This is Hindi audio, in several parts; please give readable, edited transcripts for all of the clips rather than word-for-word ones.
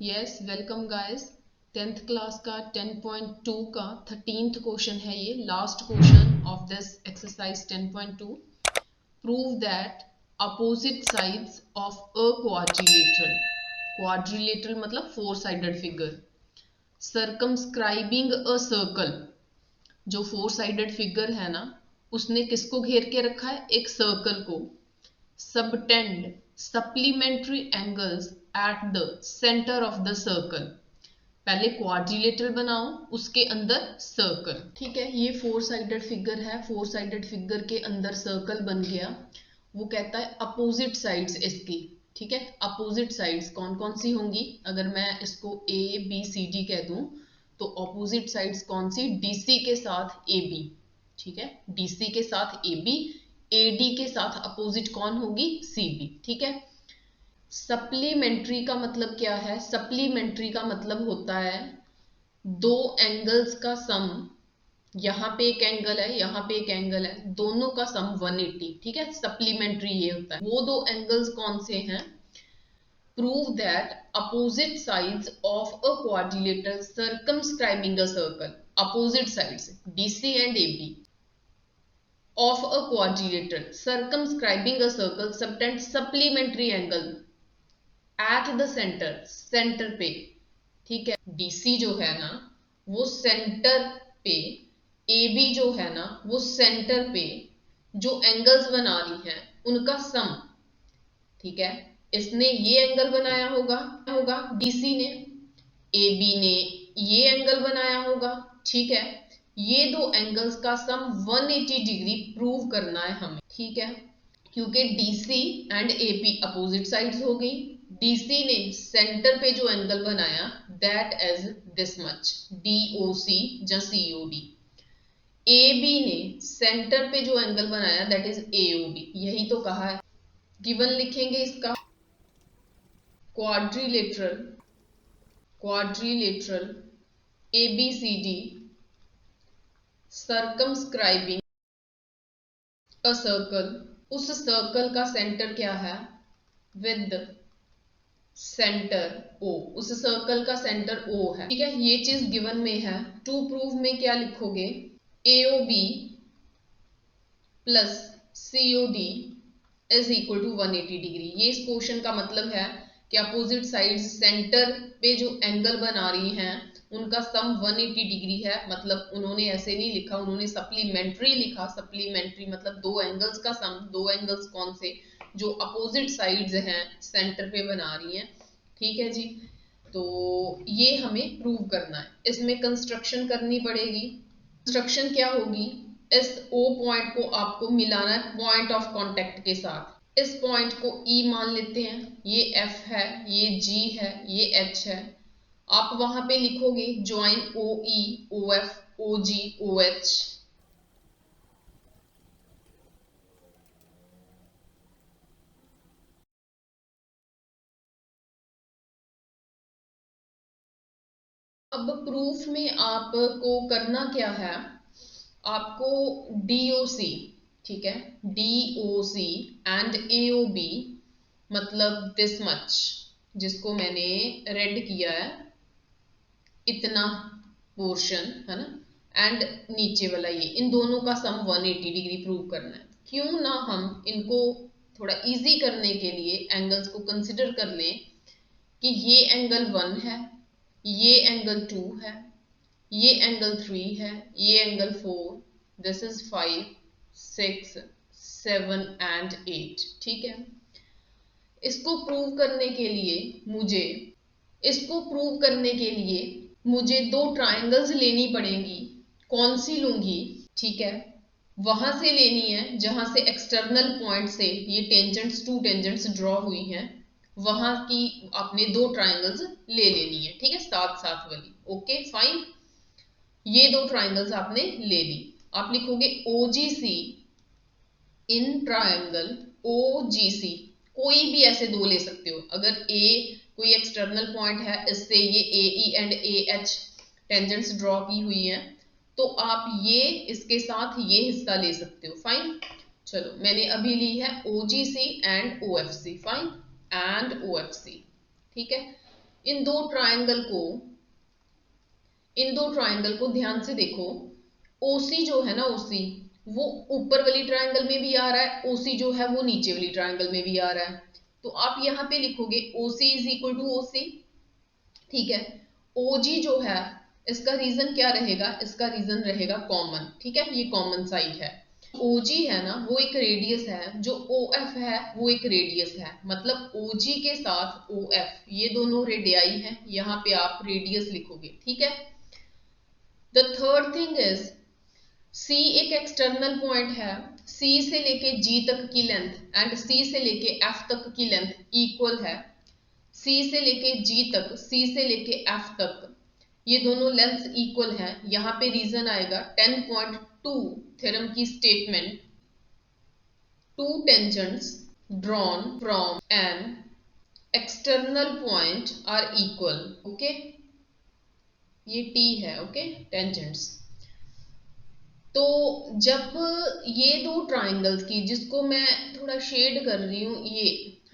Yes welcome guys. 10th class का 10.2 का 13th क्वेश्चन है, ये last question of this exercise 10.2। Prove that opposite sides of a quadrilateral, quadrilateral मतलब four sided figure, circumscribing a circle, जो फोर साइडेड फिगर है ना, उसने किसको घेर के रखा है? एक सर्कल को। Subtend supplementary angles at the centre of the circle. पहले क्वाड्रिलेटरल बनाओ, उसके अंदर सर्कल। ठीक है, ये फोर साइडेड फिगर है, फोर साइडेड फिगर के अंदर सर्कल बन गया। वो कहता है अपोजिट साइड्स इसकी। ठीक है, अपोजिट साइड्स कौन कौन सी होंगी? अगर मैं इसको ए बी सी डी कह दूं तो अपोजिट साइड्स कौन सी? डीसी के साथ ए बी। ठीक है, डीसी के साथ ए बी, एडी के साथ अपोजिट कौन होगी? C B. ठीक है, सप्लीमेंट्री का मतलब क्या है? सप्लीमेंट्री का मतलब होता है दो एंगल्स का सम। यहां पे एक एंगल है, यहां पे एक एंगल है, दोनों का सम 180। ठीक है, सप्लीमेंट्री ये होता है। वो दो एंगल्स कौन से हैं? Prove that opposite sides of a quadrilateral circumscribing a circle. Opposite sides DC and AB of a quadrilateral circumscribing a circle subtend supplementary angle at the center, centre पे। ठीक है, DC जो है ना वो सेंटर पे, AB जो है ना वो सेंटर पे, जो एंगल्स बना रही हैं उनका सम। ठीक है, इसने ये एंगल बनाया होगा DC ने, AB ने ये एंगल बनाया होगा। ठीक है, ये दो एंगल्स का सम 180 डिग्री प्रूव करना है हमें। ठीक है, क्योंकि DC and AP opposite sides हो गई। DC ने सेंटर पे जो एंगल बनाया that is this much, DOC या COD। AB ने सेंटर पे जो एंगल बनाया दैट इज AOB। यही तो कहा है। गिवन लिखेंगे इसका, quadrilateral, quadrilateral ABCD circumscribing a circle. उस सर्कल का सेंटर क्या है? With centre O। उस सर्कल का सेंटर O है। ठीक है, ये चीज गिवन में है। टू प्रूव में क्या लिखोगे? AOB plus COD is equal to 180 degree. ये इस क्वेश्चन का मतलब है कि अपोजिट साइड्स सेंटर पे जो एंगल बना रही हैं उनका सम 180 डिग्री है। मतलब उन्होंने ऐसे नहीं लिखा, उन्होंने सप्लीमेंट्री लिखा। सप्लीमेंट्री मतलब दो एंगल्स का सम। दो एंगल्स कौन से? जो अपोजिट साइड्स हैं सेंटर पे बना रही हैं। ठीक है जी, तो ये हमें प्रूव करना है। इसमें कंस्ट्रक्शन करनी पड़ेगी। कंस्ट्रक्शन क्या होगी? इस O पॉइंट को आपको मिलाना है पॉइंट ऑफ कांटेक्ट के साथ। इस पॉइंट को E मान लेते हैं, ये F है, ये G है, ये H है। आप वहां पे लिखोगे join OE, OF, OG, OH। अब प्रूफ में आपको करना क्या है? आपको DOC, ठीक है, DOC एंड AOB मतलब दिस मच, जिसको मैंने रेड किया है, इतना पोर्शन है ना, एंड नीचे वाला ये, इन दोनों का सम 180 डिग्री प्रूव करना है। क्यों ना हम इनको थोड़ा इजी करने के लिए एंगल्स को कंसिडर कर लें कि ये एंगल 1 है, ये एंगल 2 है, ये एंगल 3 है, ये एंगल 4, दिस इज 5, 6, 7 एंड 8। ठीक है, इसको प्रूव करने के लिए मुझे इसको प्रूव करने के लिए मुझे दो ट्रायंगल्स लेनी पड़ेंगी। कौन सी लूंगी? ठीक है, वहां से लेनी है जहां से एक्सटर्नल पॉइंट से ये टेंजेंट्स, टू टेंजेंट्स ड्रॉ हुई हैं, वहां की आपने दो ट्रायंगल्स ले लेनी है। ठीक है, साथ साथ वाली। ओके फाइन, ये दो ट्रायंगल्स आपने ले ली। आप लिखोगे OGC इन ट्रायंगल OGC। कोई भी ऐसे दो ले सकते हो। अगर A कोई एक्सटर्नल पॉइंट है, इससे ये AE and AH tangents draw की हुई हैं, तो आप ये इसके साथ ये हिस्सा ले सकते हो। फाइन, चलो मैंने अभी ली है OGC and OFC। Fine, and OFC। ठीक है, इन दो ट्रायंगल को ध्यान से देखो। ओसी जो है ना, ओसी वो ऊपर वाली ट्रायंगल में भी आ रहा है, ओसी जो है वो नीचे वाली ट्रायंगल में भी आ रहा है। तो आप यहाँ पे लिखोगे OC is equal to OC, ठीक है। ओजी जो है इसका रीजन क्या रहेगा, इसका रीजन रहेगा कॉमन, ठीक है, ये कॉमन साइड है। OG है ना वो एक रेडियस है, जो OF है वो एक रेडियस है, मतलब OG के साथ OF ये दोनों रेडियाई हैं, यहाँ पे आप रेडियस लिखोगे, ठीक है। The third thing is C एक एक्सटर्नल पॉइंट है, C से लेके G तक की लेंथ एंड C से लेके F तक की लेंथ इक्वल है। C से लेके G तक, C से लेके F तक ये दोनों लेंथ्स इक्वल हैं। यहाँ पे रीजन आएगा 10.2 थ्योरम की statement, two tangents drawn from an external point are equal, okay, ये T है, ओके, tangents। तो जब ये दो ट्राइंगल्स की, जिसको मैं थोड़ा शेड कर रही हूँ, ये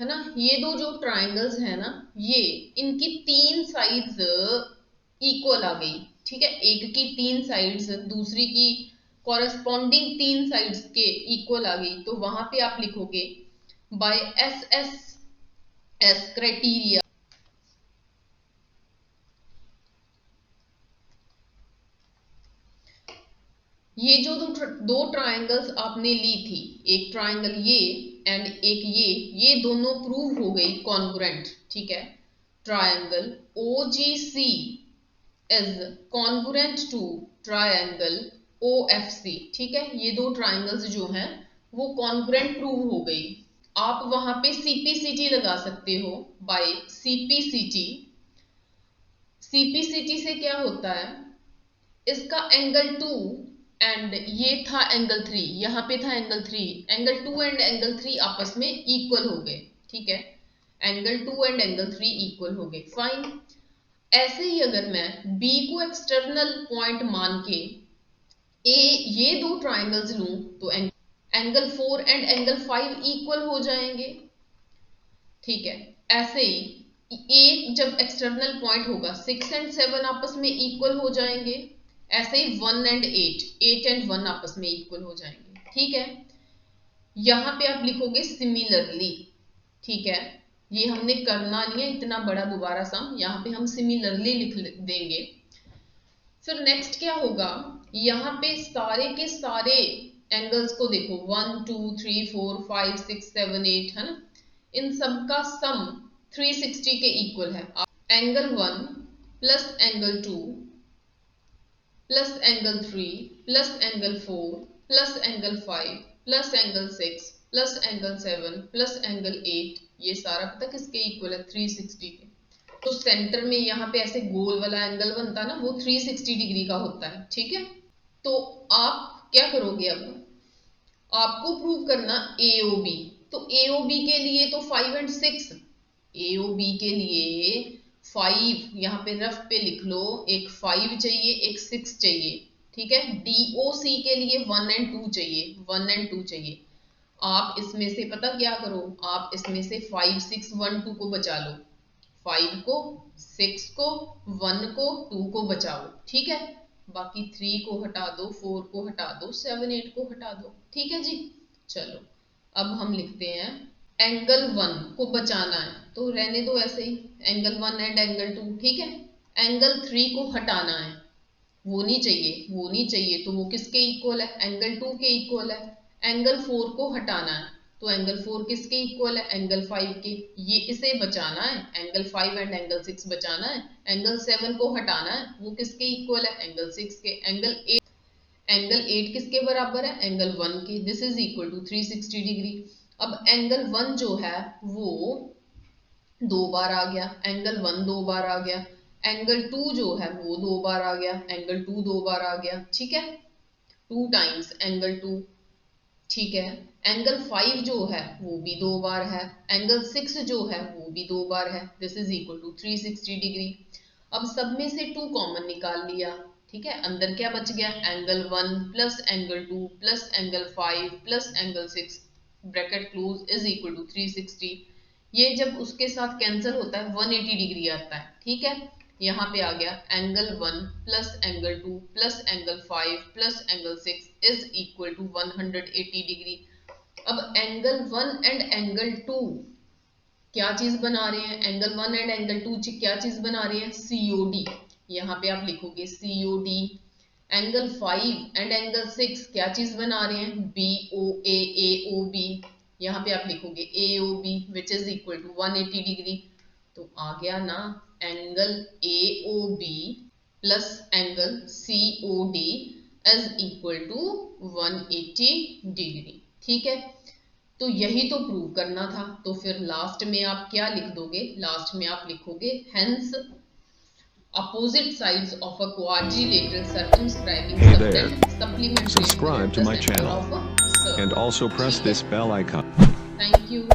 है ना, ये दो जो ट्राइंगल्स है ना, ये इनकी तीन साइड्स इक्वल आ गई, ठीक है, एक की तीन साइड्स दूसरी की कॉरेस्पॉन्डिंग तीन साइड्स के इक्वल आ गई, तो वहां पे आप लिखोगे बाय एस क्राइटेरिया। ये जो दो ट्राइंगल्स आपने ली थी, एक ट्राइंगल ये एंड एक ये दोनों प्रूव हो गई कॉन्ग्रुएंट, ठीक है। Triangle OGC is congruent to triangle OFC, ठीक है, ये दो ट्राइंगल्स जो हैं वो कॉन्ग्रुएंट प्रूव हो गई। आप वहां पे CPCT लगा सकते हो बाय CPCT। CPCT से क्या होता है, इसका एंगल 2 एंड ये था एंगल 3, यहाँ पे था एंगल 3, एंगल 2 एंड एंगल 3 आपस में इक्वल हो गए, ठीक है, एंगल 2 एंड एंगल 3 इक्वल हो गए, फाइन। ऐसे ही अगर मैं B को एक्सटर्नल पॉइंट मान के ये दो ट्राइंगल्स लूं तो एंगल 4 एंड एंगल 5 इक्वल हो जाएंगे, ठीक है। ऐसे ही एक जब एक्सटर्नल पॉइंट होगा 6 एंड 7 आपस में इक्वल हो जाएंगे, ऐसे ही 1 एंड 8 एंड 1 आपस में इक्वल हो जाएंगे, ठीक है। यहां पे आप लिखोगे सिमिलरली, ठीक है, ये हमने करना नहीं है इतना बड़ा दोबारा सम, यहाँ पे हम सिमिलरली लिख देंगे। फिर नेक्स्ट क्या होगा, यहाँ पे सारे के सारे एंगल्स को देखो, 1 2 3 4 5 6 7 8 है ना, इन सब का सम 360 के इक्वल है। Angle 1 plus angle 2 plus angle 3 plus angle 4 plus angle 5 plus angle 6 plus angle 7 plus angle 8, ये सारा पता किसके इक्वल है, 360 के। तो सेंटर में यहाँ पे ऐसे गोल वाला एंगल बनता है ना, वो 360 डिग्री का होता है, ठीक है। तो आप क्या करोगे, अब आपको प्रूव करना AOB, तो AOB के लिए तो 5 एंड 6, AOB के लिए 5 यहाँ पे रफ पे लिख लो, एक 5 चाहिए एक 6 चाहिए, ठीक है। DOC के लिए 1 एंड 2 चाहिए, 1 एंड 2 चाहिए। आप इसमें से पता क्या करो, आप इसमें से 5 6 1 2 को बचा लो, 5 को 6 को 1 को 2 को बचाओ, ठीक है। बाकी 3 को हटा दो, 4 को हटा दो, 7 8 को हटा दो, ठीक है जी। चलो अब हम लिखते हैं एंगल 1 को बचाना है तो रहने दो ऐसे ही, एंगल 1 एंड एंगल 2, ठीक है। एंगल 3 को हटाना है, वो नहीं चाहिए, वो नहीं चाहिए, तो वो किसके इक्वल है, एंगल 2 के इक्वल है। एंगल 4 को हटाना है तो एंगल 4 किसके इक्वल है, एंगल 5 के, ये इसे बचाना है, एंगल 5 एंड एंगल 6 बचाना है। एंगल 7 को हटाना है, वो किसके इक्वल है, एंगल 6 के। एंगल 8 किसके बराबर है, एंगल 1 के, this is equal to 360 degree. अब एंगल 1 जो है वो 2 बार आ गया, एंगल 1 2 बार आ गया, एंगल 2 जो है वो 2 बार आ गया, एंगल 2 2 बार आ गया, ठीक है, 2 टाइम्स एंगल 2, ठीक है। एंगल 5 जो है वो भी 2 बार है, एंगल 6 जो है वो भी 2 बार है, this is equal to 360 degree. अब सब में से 2 कॉमन निकाल लिया, ठीक है, अंदर क्या बच गया, angle 1 plus angle 2 plus angle 5 plus angle 6 bracket close is equal to 360। ये जब उसके साथ कैंसिल होता है 180 डिग्री आता है, ठीक है। यहाँ पे आ गया angle 1 plus angle 2 plus angle 5 plus angle 6 is equal to 180 degree. अब एंगल 1 एंड एंगल 2 क्या चीज बना रहे हैं, एंगल 1 एंड एंगल 2 क्या चीज बना रहे हैं, COD। यहाँ पे आप लिखोगे COD। एंगल 5 एंड एंगल 6 क्या चीज बना रहे हैं, BOA AOB। यहाँ पे आप लिखोगे AOB which is equal to 180 degree. तो आ गया ना angle AOB plus angle COD is equal to 180 degree, ठीक है। तो यही तो प्रूव करना था। तो फिर लास्ट में आप क्या लिख दोगे, लास्ट में आप लिखोगे hence opposite sides of a quadrilateral circumscribing Hey there. supplementary Subscribe to my channel. circle. And also press this bell icon. Thank you.